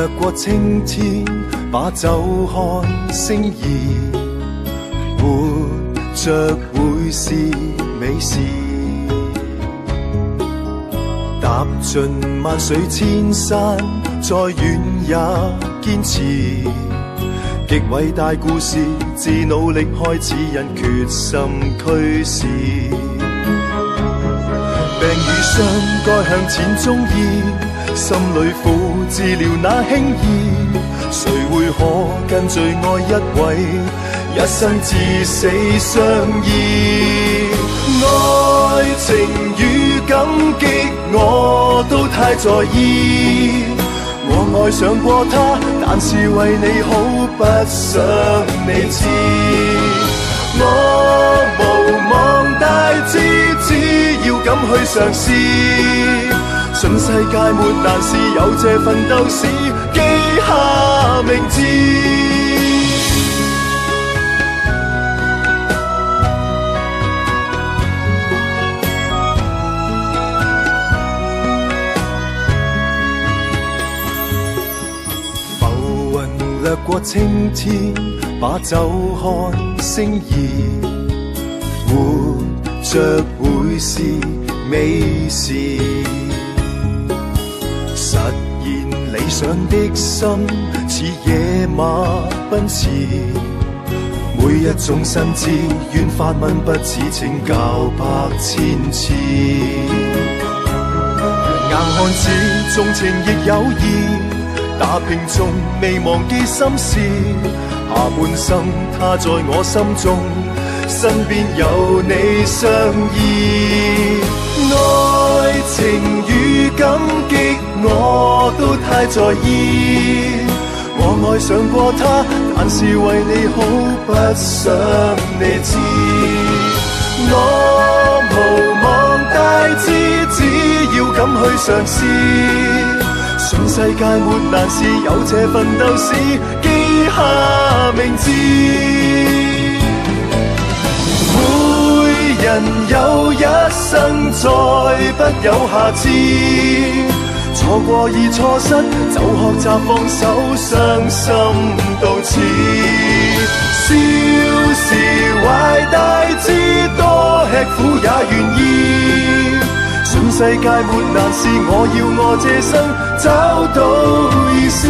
掠過青天，把酒看星移，活着會是美事。踏盡萬水千山，再遠也堅持。極偉大故事，自努力開始，因決心驅使。病與傷該向前中醫，心裏苦治療那輕易。誰會可跟最愛一位，一生至死相依？愛情與感激我都太在意。我愛上過他，但是為你好，不想你知。我無望大志，只要敢去嘗試。信世界沒難事，有這奮鬥史，記下名字。掠過青天，把酒看星移，活着會是美事。實現理想的心，似野馬奔馳。每一種新知，願發問不似請教百千次。硬漢子重情亦有義。打拼中未忘記心事，下半生他在我心中，身邊有你相依。愛情與感激我都太在意。我愛上過他，但是為你好，不想你知。我無望大志，只要敢去嘗試。信世界沒難事，有這奮鬥史，記下名字。每人有一生，再不有下次。錯過已錯失，就學習放手，傷心到此。笑時懷大志，多吃苦也願意。信世界沒難事，我要我這生找到意思。